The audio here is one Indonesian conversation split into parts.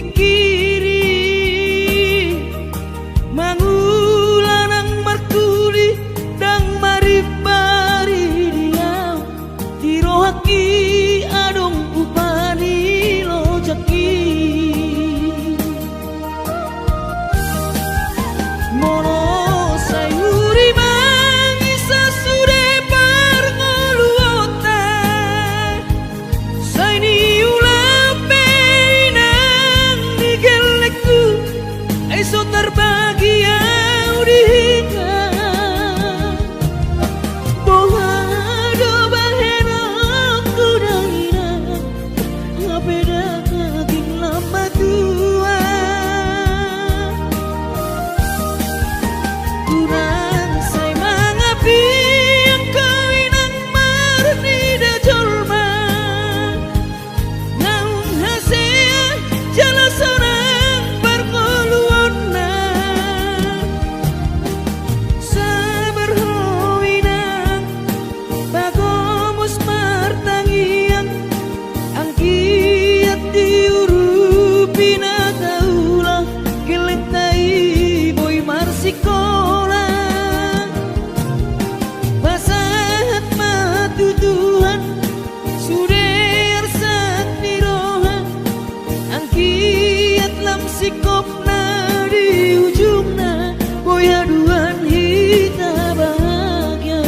pikiri mangulanang markuli dang maribari diam tirohaki adong upani lojaki mono sayuri mangisa sude parngoluota saini ulape nang nigelekku eso terbahagia udika boha do bahena kudangina ngapeda kaging lama tua kurang say mangapi ang kawinang marni da jolma naung hasea jala sorang parngoluon na sabar hoinang bagomos martangiang ang kiat diurupi na kaulah kelentai boy marsikola basahat matutuhan suder sat niroha ang kiat lam sikop na di ujung na boy aduan hita bahagia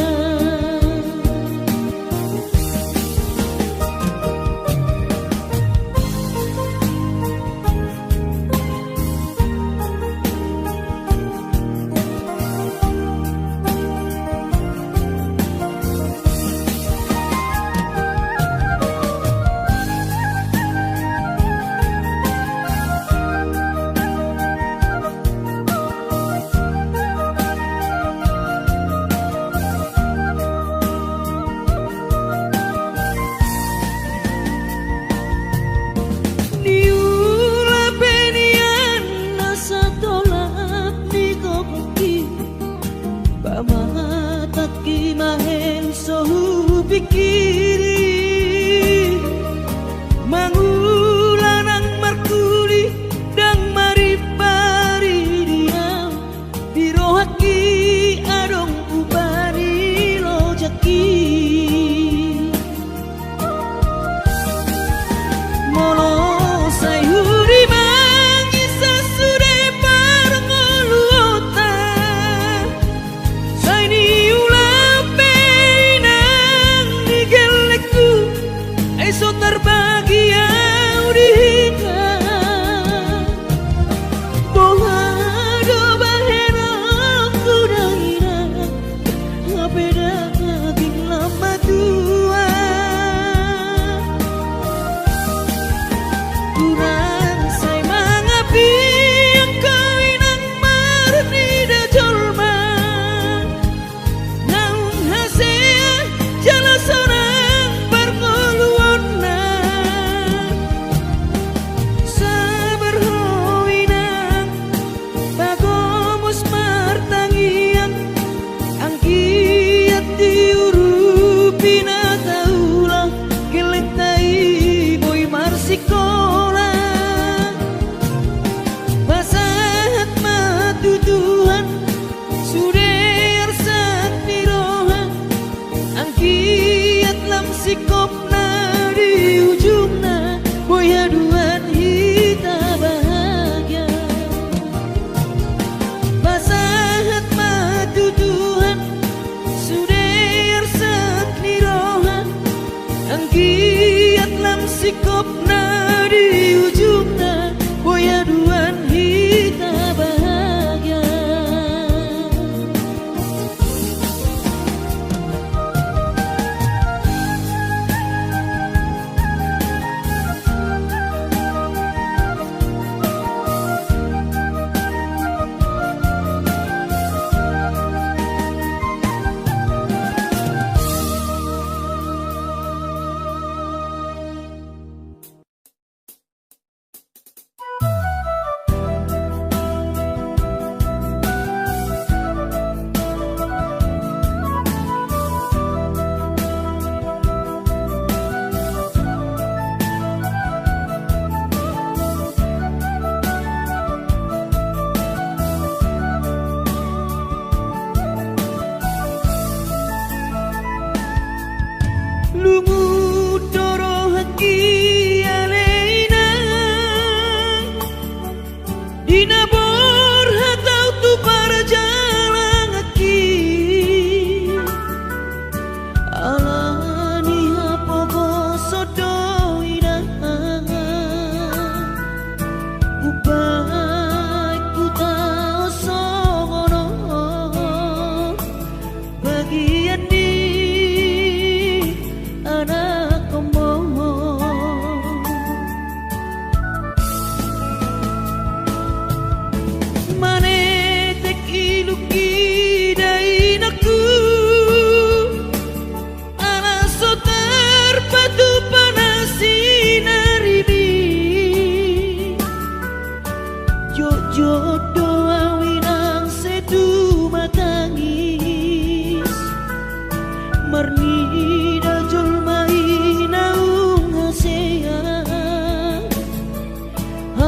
niula penian nasa tolak ni kopi pamataki mahen sohu pikiri mangulanang markuli dang maribari diam dirohaki adong ubani lojaki mono sayuri mangisa sude parngoluota saini ulape nang nigelekku eso terbahagia udika boha do bahena kudangina ngapeda kaging lama tua kurang say mangapi ang kawinang marni da jolma naung hasea jala sorang parngoluon na sabar hoinang bagomos martangiang ang kiat diurupi na kaulah kelentai boy marsikola basahat matutuhan suder sat niroha ang kiat lam sikop na di ujung na boy aduan hita bahagia basahat matutuhan suder sat niroha ang kiat lam sikop na di ujung na boy aduan hita bahagia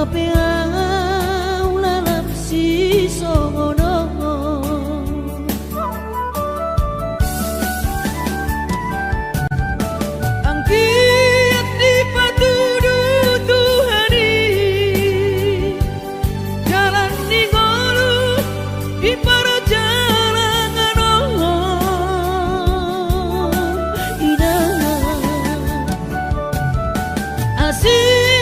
Hape au lalap si songono angkiat di patudu Tuhani jalan di ngolu di perjalanan indah asih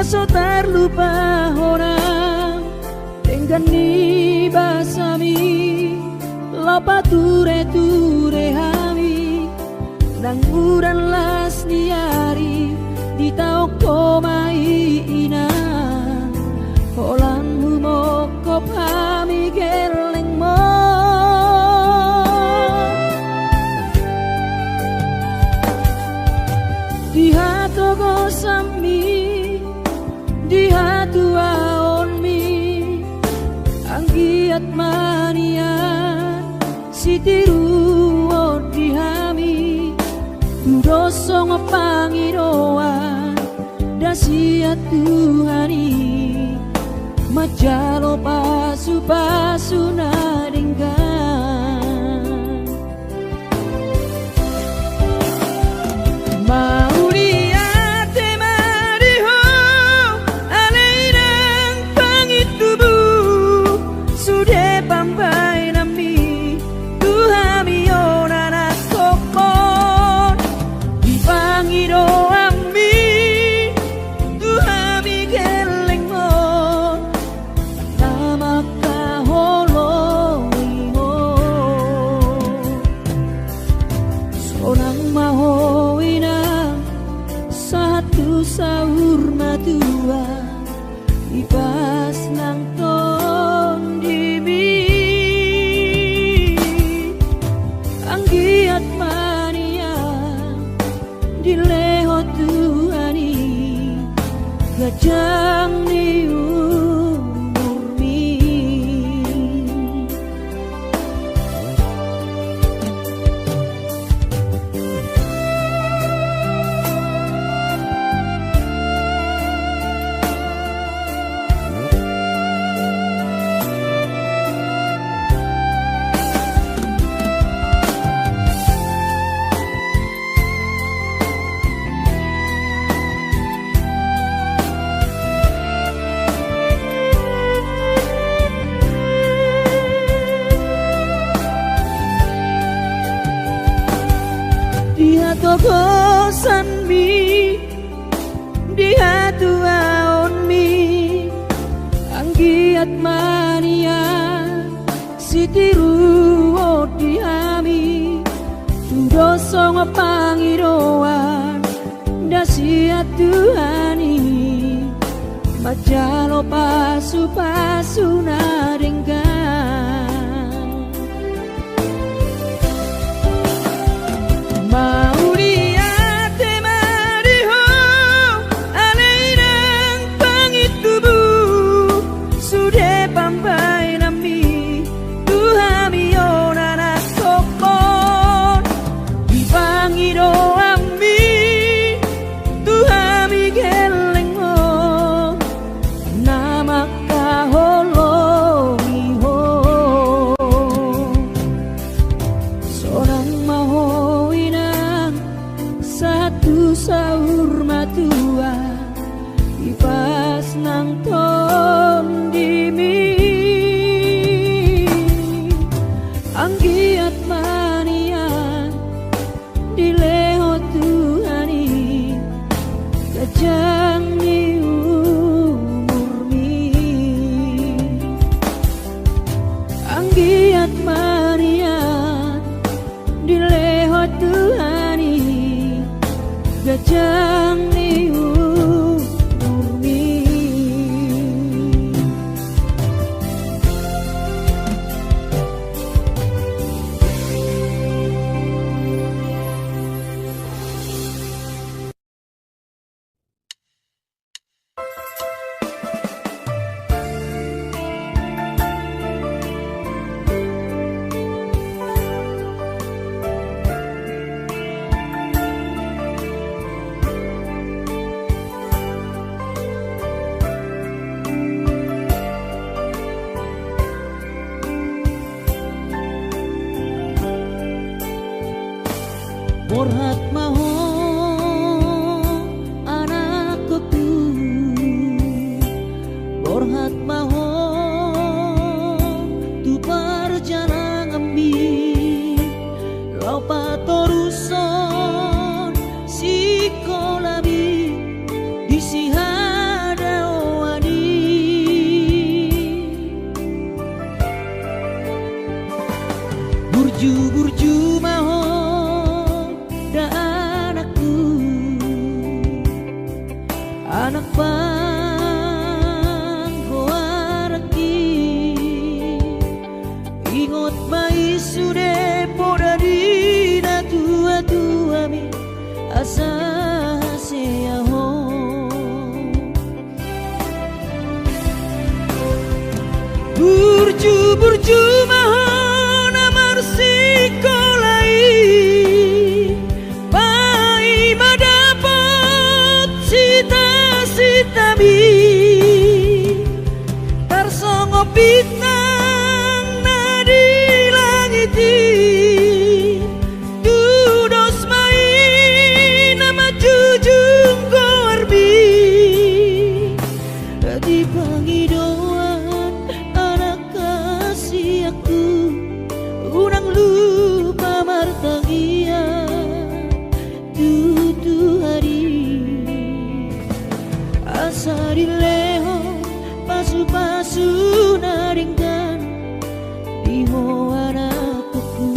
so terlupa orang dengan ni basami lopa ture hami nang uran las niari di tau komai ina holang humokop hami geleng mo di hatogo sami di anggiat manian sitiru odihami doso ngepangiroan dasiat Tuhani majalo pasu-pasu naringgan mau lihat temariho alainang pangitubu sudah pampai nami Tuhami onana kopon dipangiro ami Tuhami gelengmon nama kaholoiho sonang mahoinang satu sahur matua ibas nang ton dimi anggiat mania dileho Tuhani gajang ni umurmi dia togosan mi dia tuaon mi anggiat mania sitiru odihami doso ngepangiroan dasiat Tuhani majalo pasu-pasu naringgan mau lihat temariho alainang pangitubu sudah pampai nami Tuhami onana kopon dipangiro ami Tuhami gelengmon nama kaholoiho sonang mahoinang satu sahur matua ibas nang ton dimi anggiat manian dileho Tuhani gajang ni umurmi anggiat manian dileho Tuhani gajang ni umurmi Borhat maho anakku Borhat maho tu perjalanan ambi Lopa toruson si kolabi isi hada wadi burju maho anak panggoaraki ingot mai sude poda dina tua mi asa seaho Burju-burju mahon amar sikolai pai madapot sita-sitami tarsongo bintang nadi langiti dudos main nama jujung korbi di pangidauan anak kasih aku unang lupa martagia tutu hari asa dileho pasu-pasu naringkan di anakku.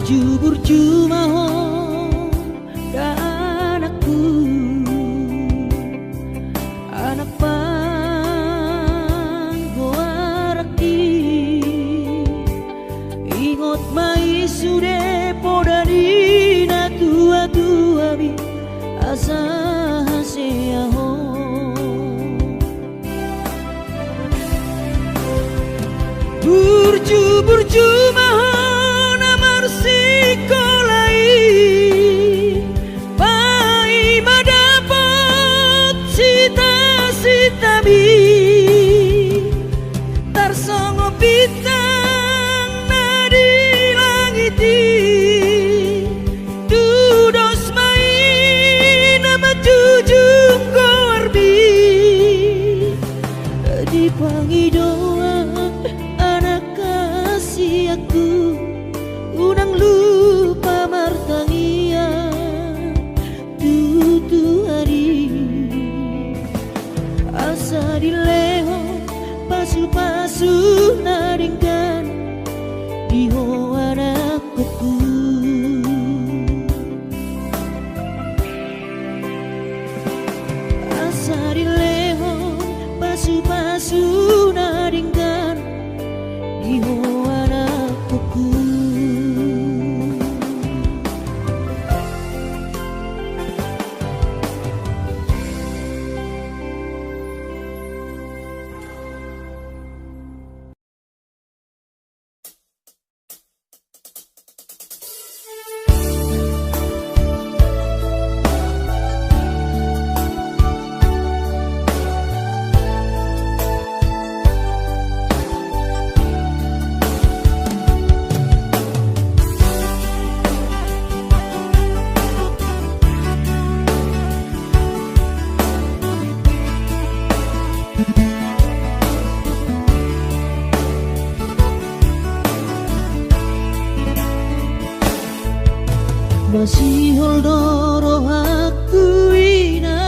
Burju-burju mahon anakku anak panggoaraki ingot mai sude podadina tua-tua bi asa haseaho burju-burju mahon amar sikolai pai madapot sita-sitami tarsongo bintang nadi langiti dudos main nama jujung korbi di pangidauan anak kasih aku unang lupa martangia tutu hari asa dileho pasu-pasu naringkan di anakku. Asa dileho pasu-pasu naringkan di anakku. Masih holdoro aku ina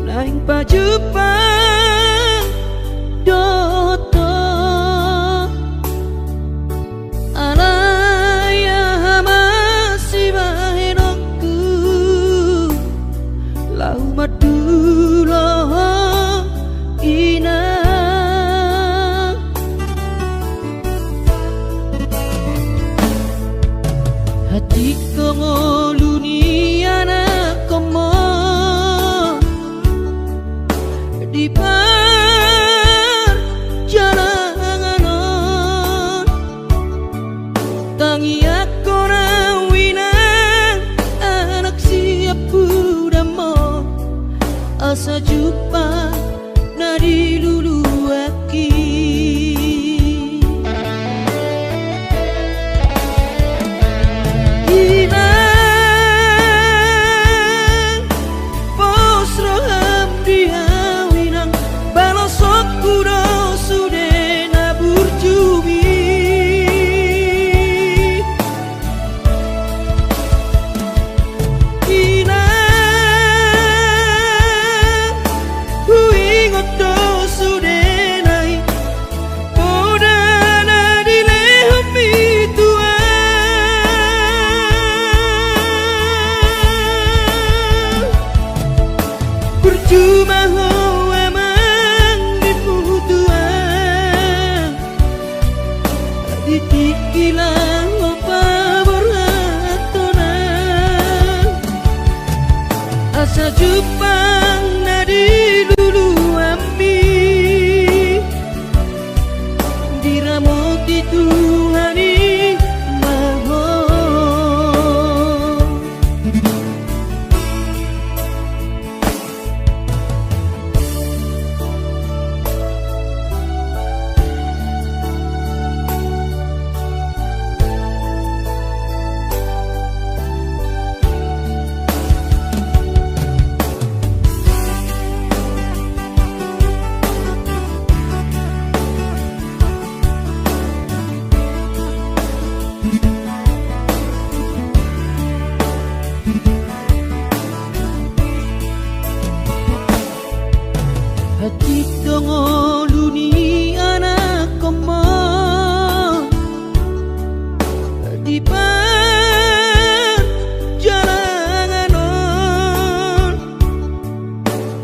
naing pajupang doto alaya masih bahenokku lau madulo ina hati kongoluni anak komo di perjalanan tangi aku rawinan anak siap budamo asa jumpa nadi lulu aki sudah maho emang dibutuhan ditikilang opa boratonan asa jupang nadi lulu ambi diramoti Tuhani maho hati dongo luni anak komo di perjalanan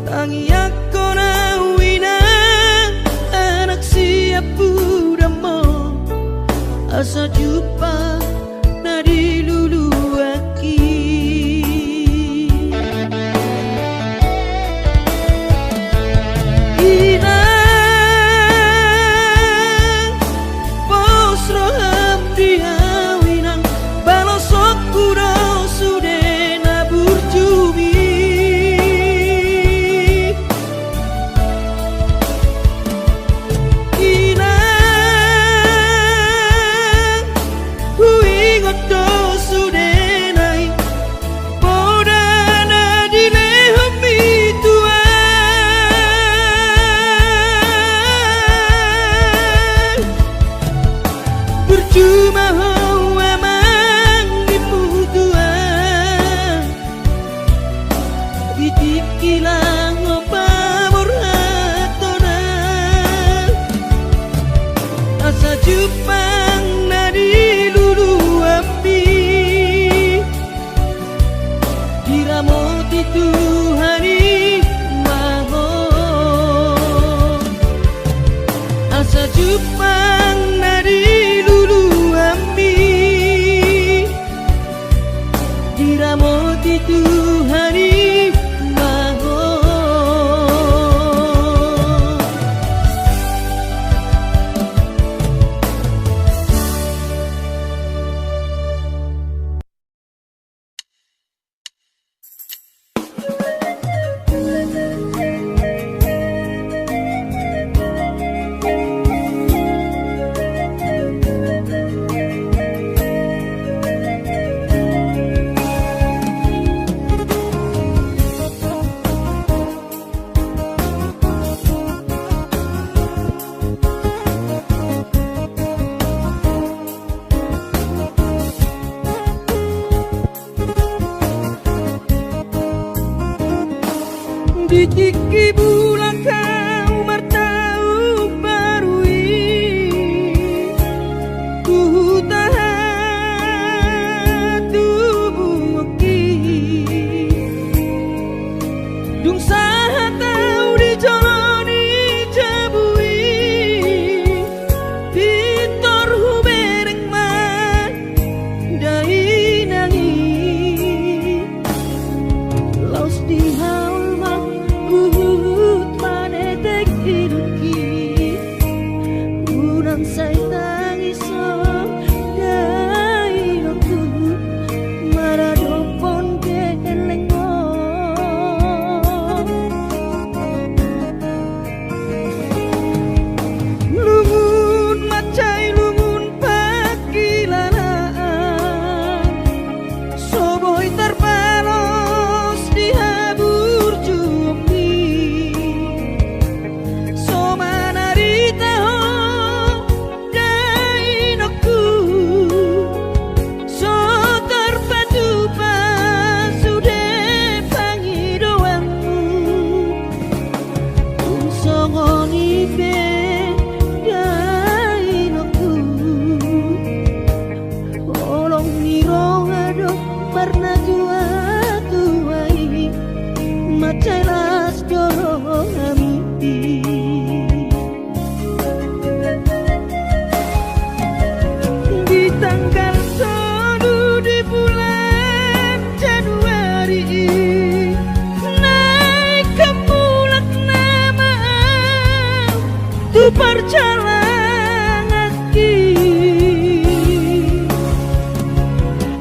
tangi aku nawina anak siap budamo asa jumpa nadi lulu aki cuma ho emang dibutuhan ditikilang opa boratonan asa jupang nadi lulu ambi diramoti Tuhani maho asa jupang nadi diramoti Tuhani maho ditiki bulan kau bertahun baru ku tahan tubuh dung saha tau dijalani jabui pintor hubereng man dai nangi laus di haul mang uhut manetek iruki unang say tangiso dai noku maradopon keleng Pernah jua tuai macelas joro perjalanan iki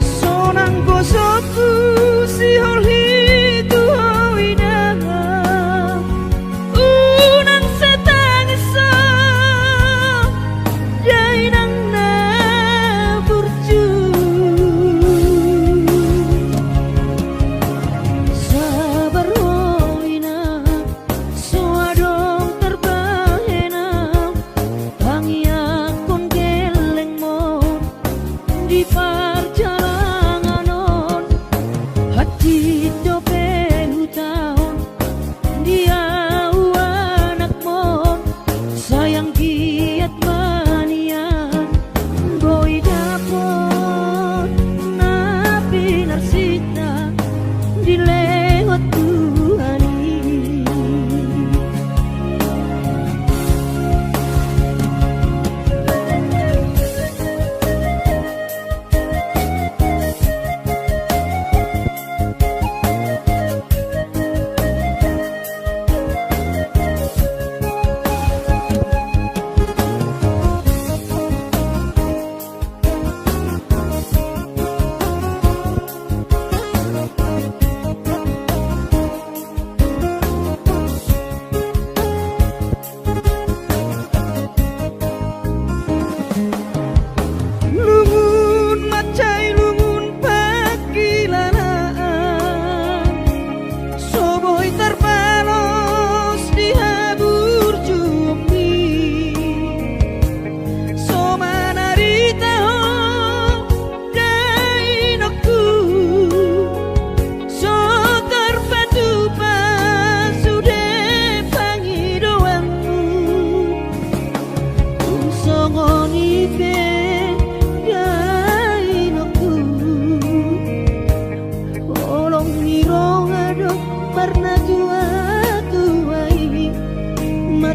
sonang bosoku si holi di perjalanan hati dope hutang dia anak mon sayang giat manian boy dapot napi narsita dilewat Tuhan.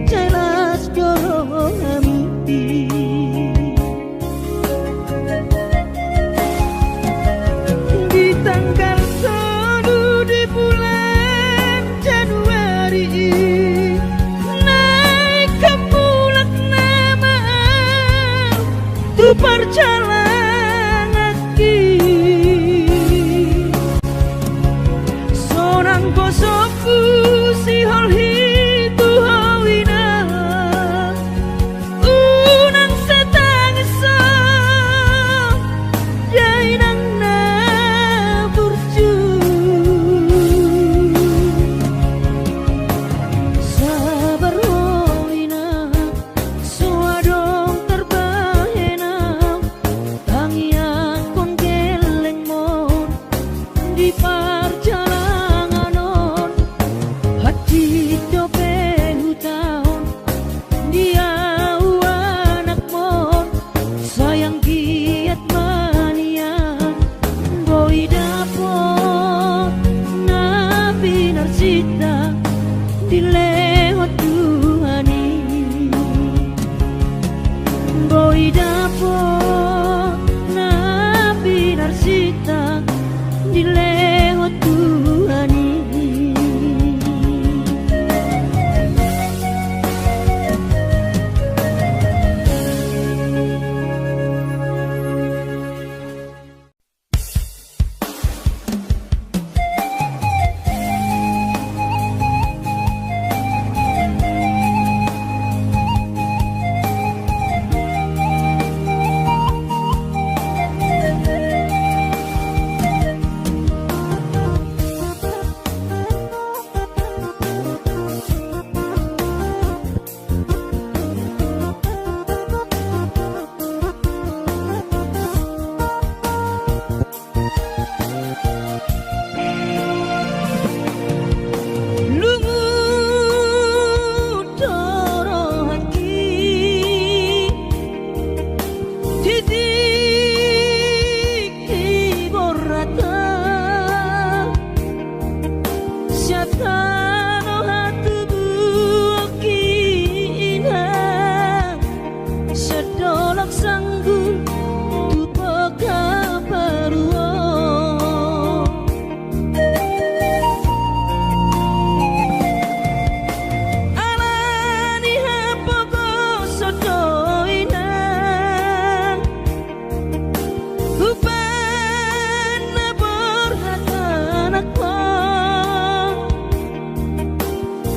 Jelas kami di tanggal 1 di bulan Januari naik ke bulan nama tu perjalanan ki sonang bosoku si holhi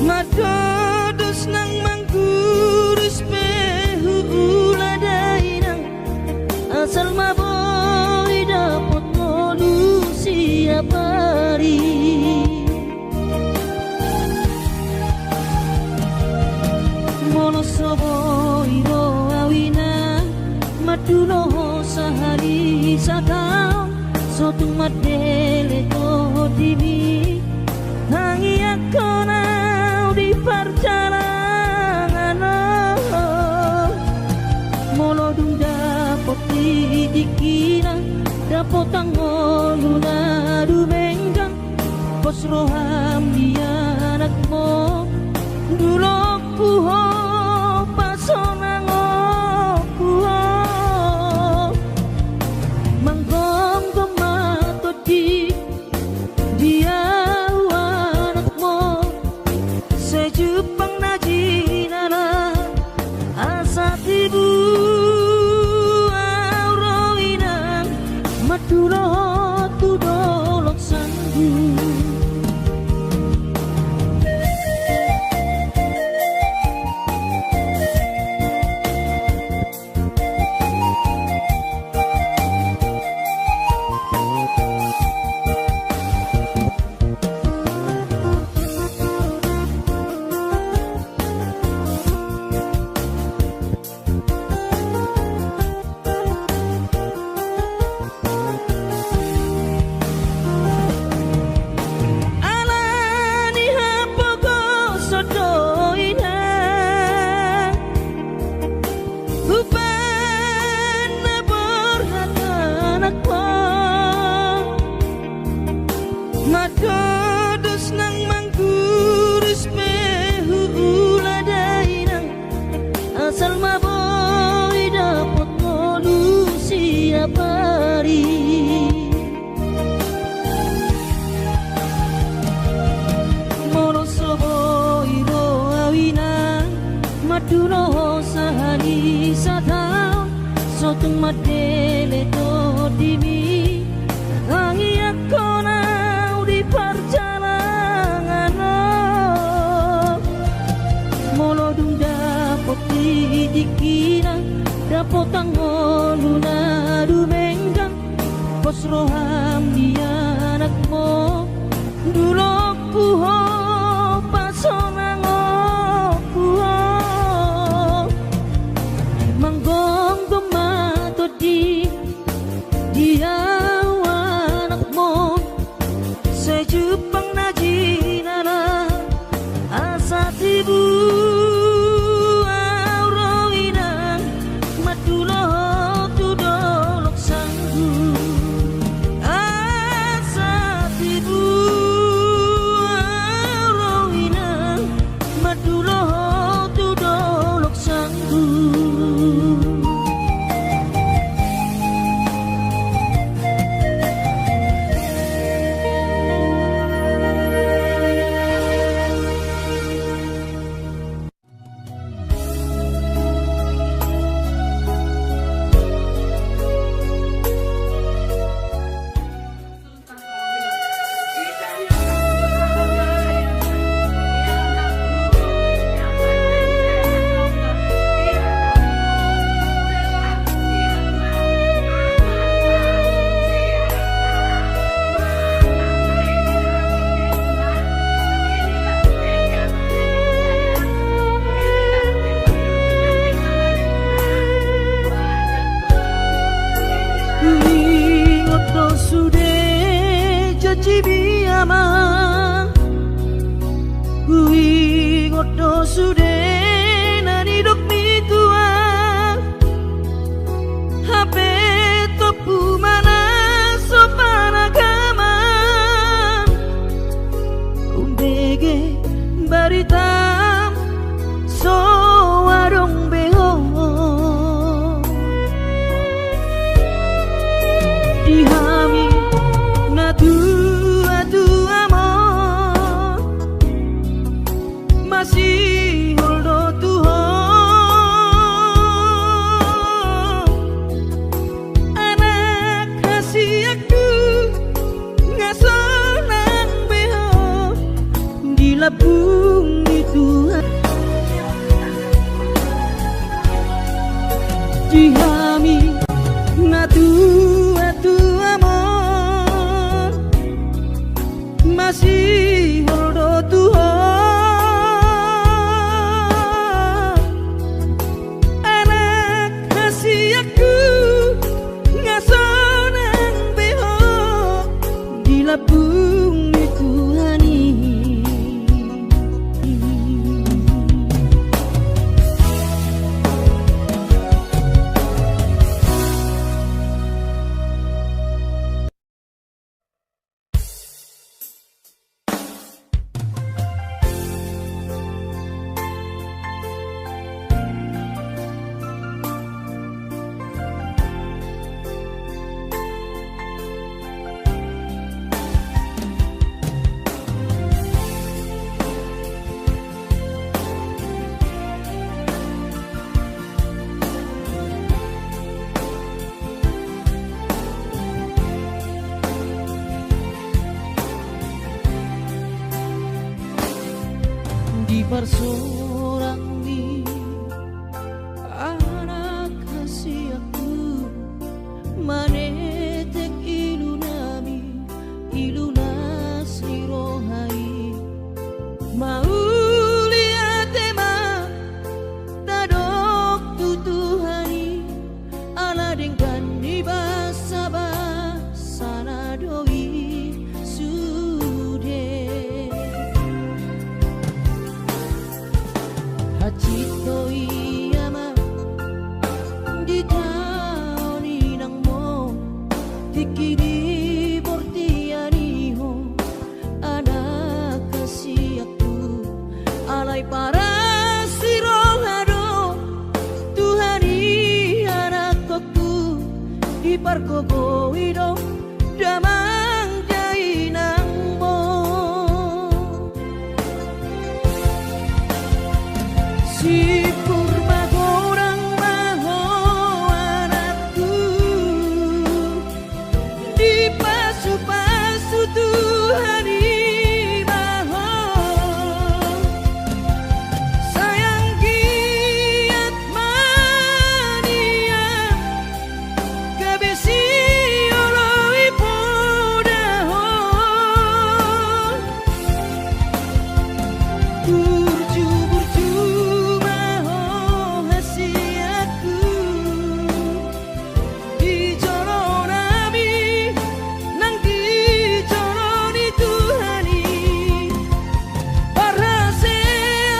Madodos nang mangkurus pehu uladainang asal maboy dapot ngolu siap hari mono soboy ro awina maduno sahari satau sotung madele to dimi hangi akona di perjalanan molo dung dapot dikira dapot angoluna dumenggang pos roham dia anakmu dulu puho pasonang puho manggong tomato di dia Jepang najinana asat ibu auroinang madulo tudolok sanggu Madodos nang mangkurus pehu uladainang asal maboy dapot ngolu siap hari mono soboy ro awina maduno sahani satau sotung madele to dimi hangi akona perjalanan molo dung dapot dikira dapot angoluna dumenggang pos roham dia anakmu dulu puho pasonang puho manggong tomato di dia Jepang najinana asat ibu auroinang madulo tudolok sanggu asat ibu auroinang madulo tudolok sanggu Kui ngoto sude nani dok mi tua HP topu mana sopan agama undege baritam so warung beho dihami natu masih parsorangi anak kasih aku manetek ilunami ilunas irohai mau lihat tema tadok tutuhani ala dengan dibasa basana doi sude hachito iyama di taoni nang mo tikidi portiani ho anak kasih aku alay para sirohado Tuhani anak aku di pargogo ido damang jai nang mo si purba gorang maho anakku di pasu-pasu Tuhani maho sayang giat mania kabesi oloi podaho burju-burju maho hasiatku di joronami nang di joroni Tuhani parase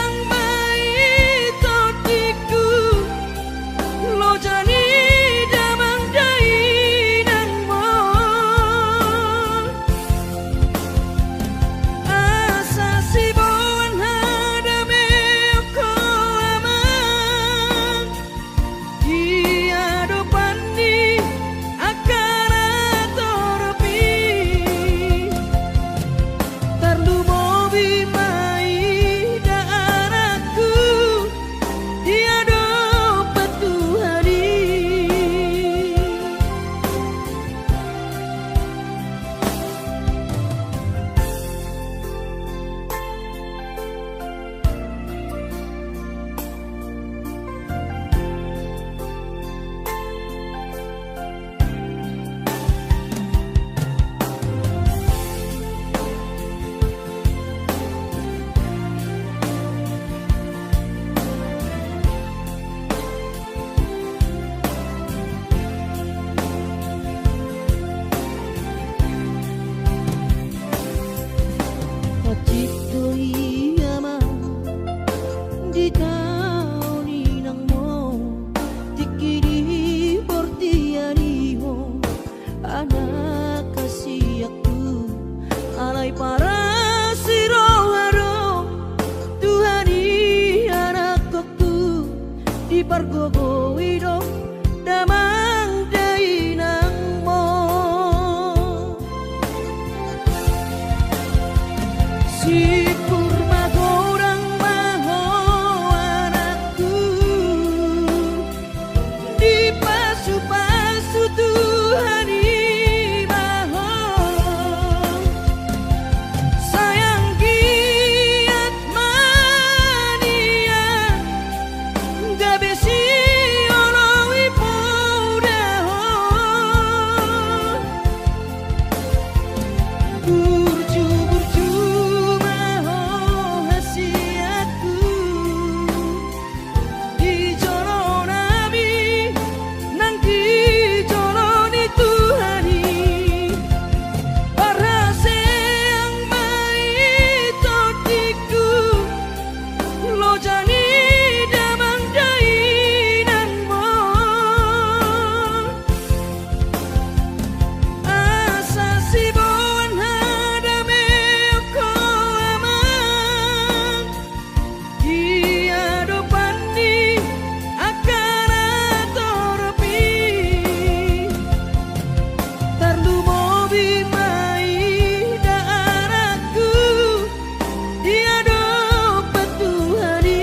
ang maitotiku lo jani damang dai nang mo asa sibuan hadame ko amang dia dopani akara toropi tarlu mobi mai daaraku dia dopat Tuhani hachito iyama di taoni nang mo tikidi portiani ho anak kasih aku alay para sirohado Tuhani anak aku di pargogo ido damang dai nang mo si purba gorang maho anakku di pasu-pasu Tuhani maho sayang giat mania gabesi oloi podaho burju-burju maho hasiatku di joronami nang di joroni Tuhani parase ang maitotiku lo jani damang dai nang mo asa sibuan hadame ko amang dia dopani akara toropi tarlu mobi mai daaraku dia dopat Tuhani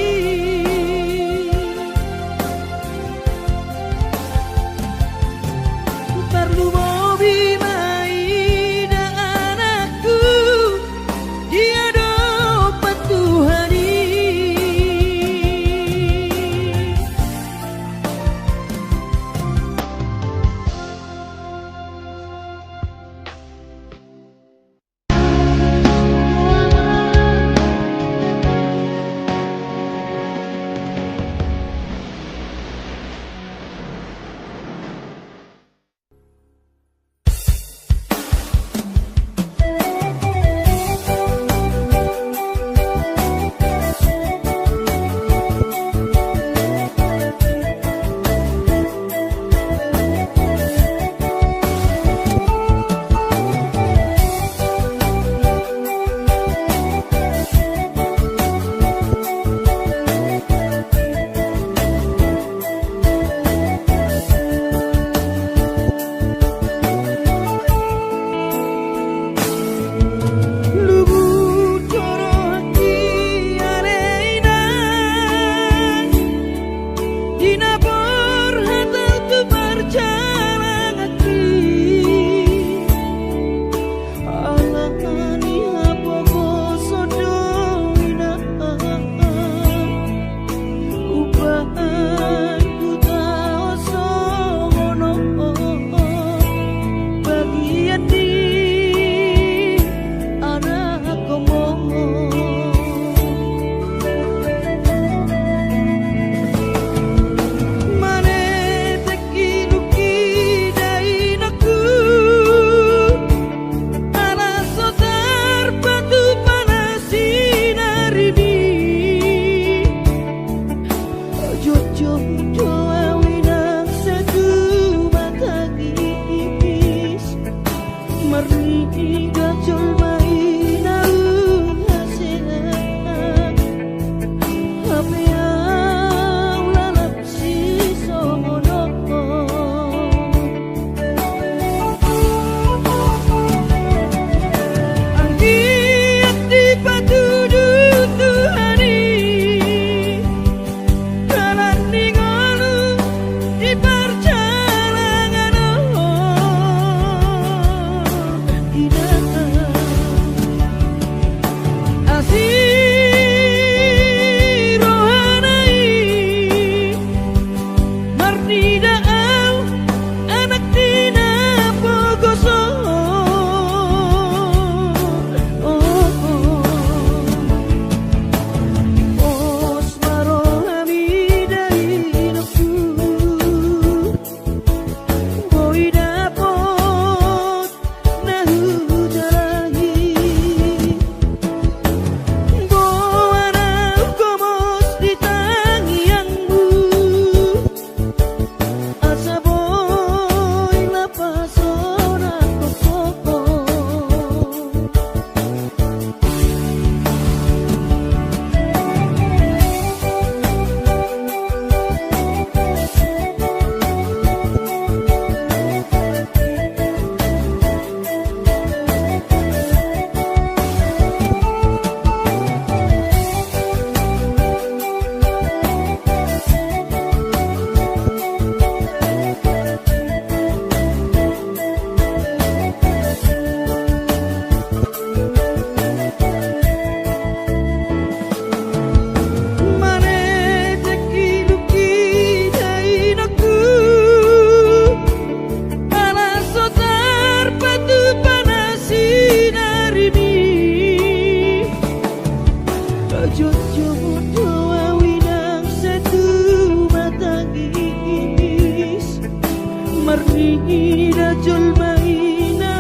rajul maina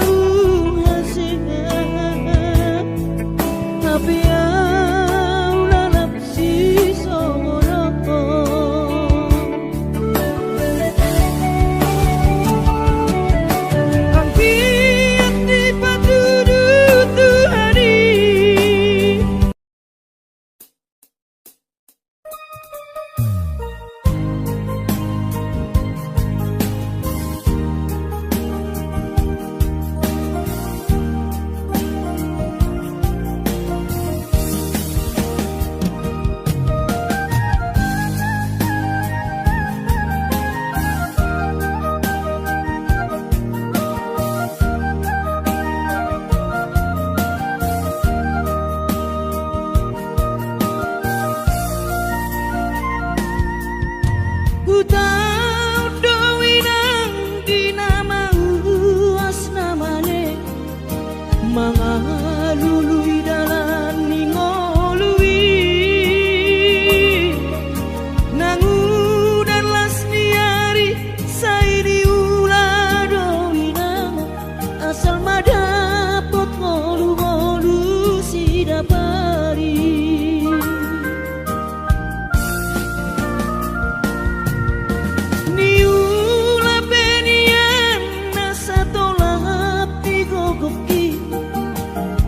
hasina tapi aula nafsi soroto angki ati patudu Tuhani Utau dowinang dinamau asnamane mangalului dalan ningolui nangudan lasniari sairi ula dowinang asal madapot ngolu-ngolu sidapari niula benian nasa tolap digogoki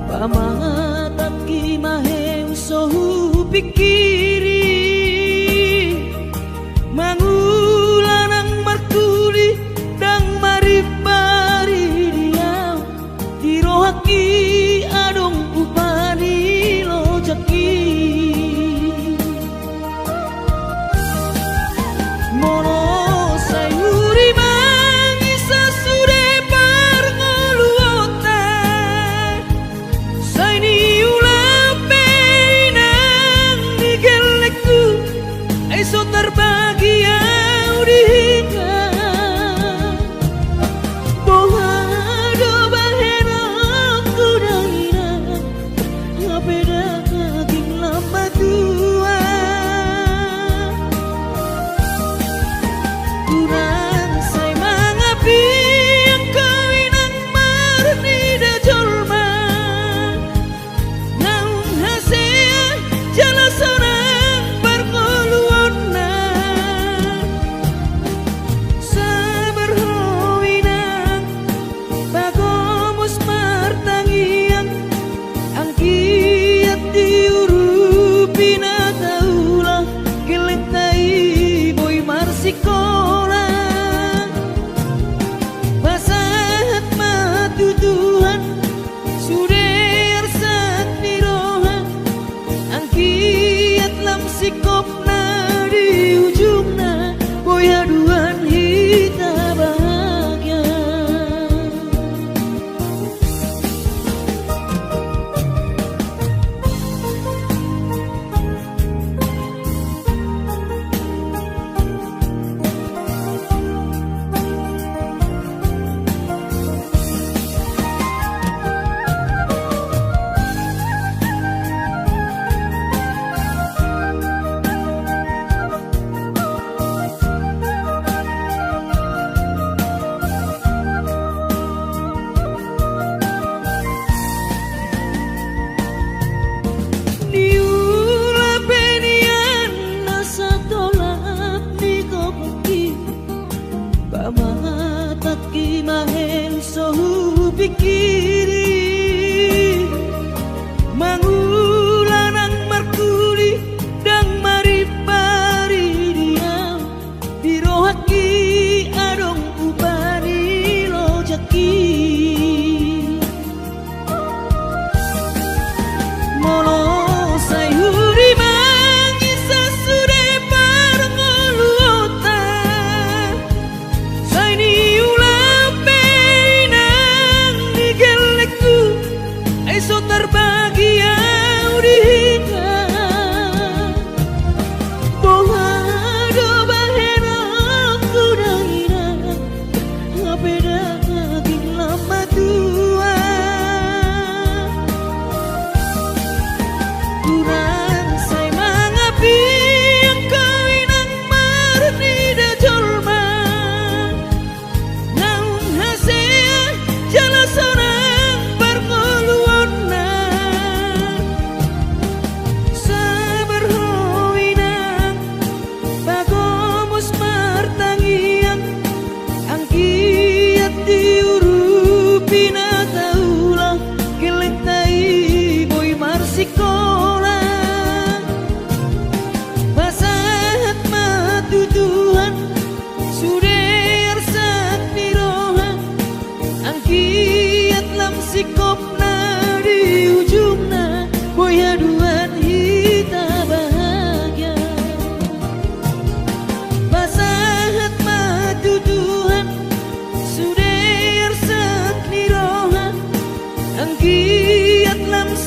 pamataki maheu sohu pikiri mangulanang martuli dang maribari diau dirohaki adong upani lojaki mono sayuri mangisa sude parngoluota saini ula peinang nige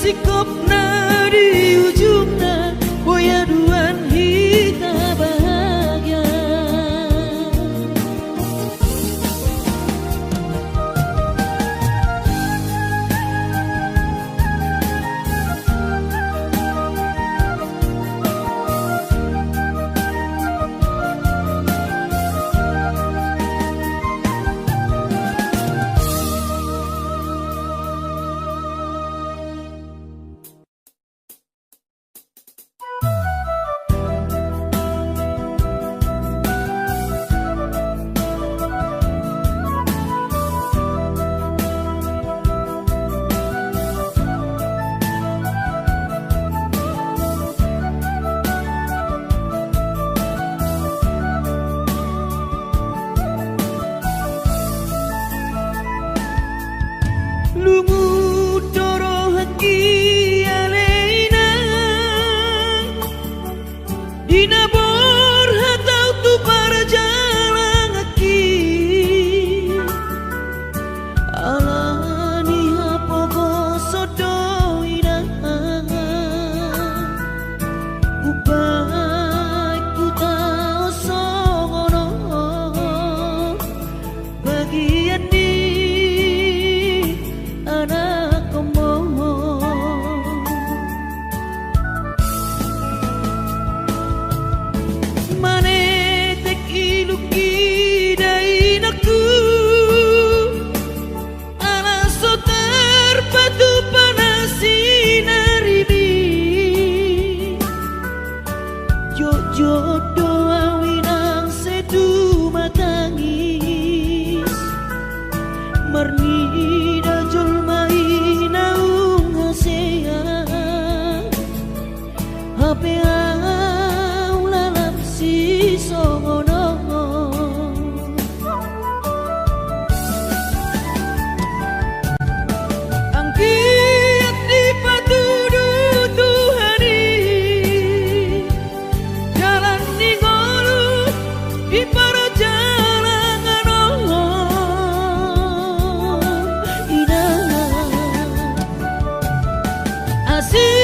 sikapna di ujungna boya duan kita bahagia. Lumut doro haki aleina dinabor hatau tu parjalang haki alani hapogo sodoina ubai ku tau songono bagian di anak komo mane tek iluki dai naku ala sotar patu panasi naribi jojo doa winang sedu matangis marni hape au lalap si songono angkiat di patudu Tuhani jalan di ngolu di parajalangan indah asik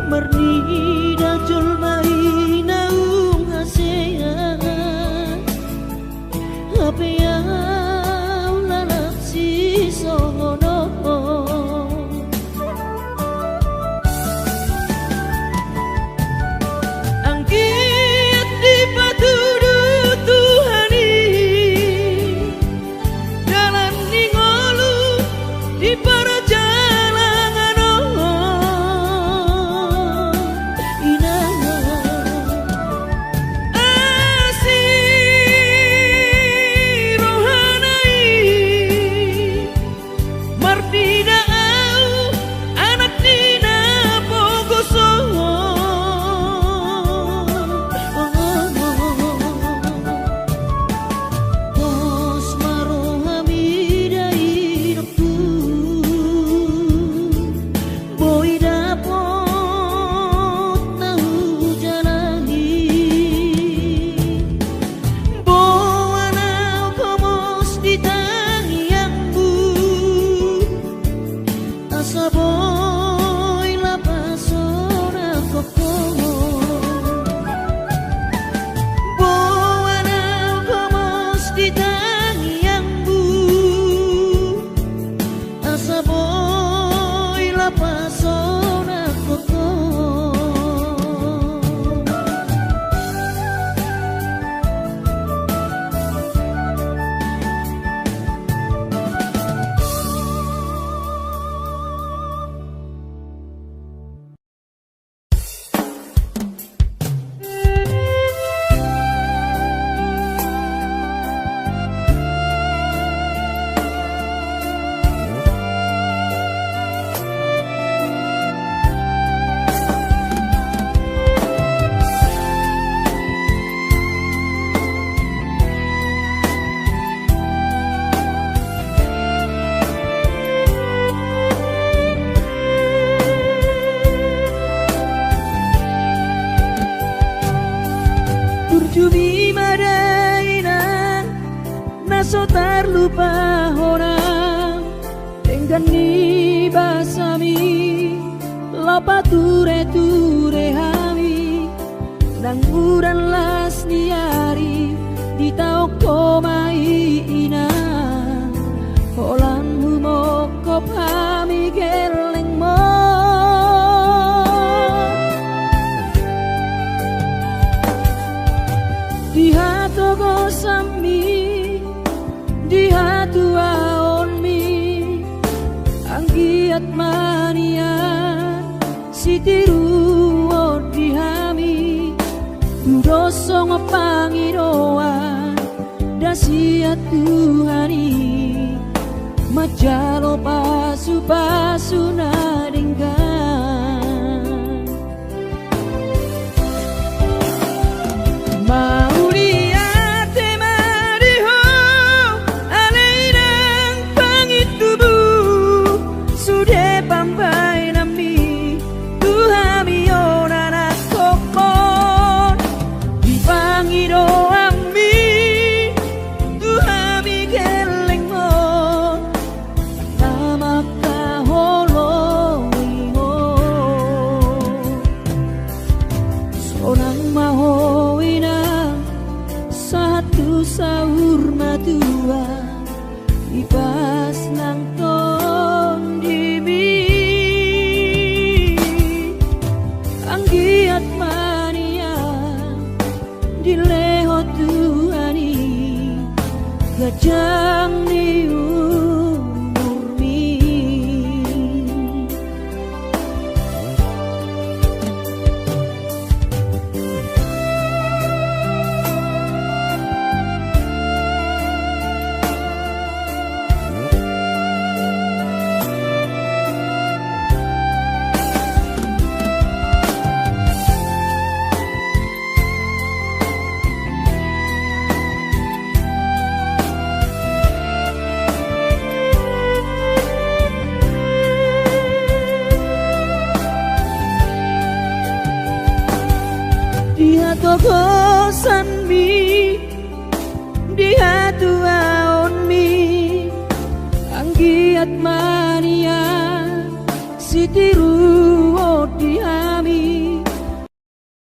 Marni dajul mai naung hasean hape au lalap si songono so terlupa orang dengan ni basami lopa ture hami nang uran las niari di tau komai ina holanmu mokop hami geleng mo di hatu gosami di hatu aonmi anggiat mania sitiru di hami doso ngopangiroan dasia Tuhani majalo pasu nadinggan mauliate mariho aleinang pangitubu sude pampai nami Tuhami onana kopon dipangiro ami Tuhami geleng mo nama kaholoingo sonang mahoina satu sahur matua ipas nang ton dimi anggiat mania dileho Tuhani gajang ni umurmi dia togosan mi dia tuaon mi anggiat mania sitiru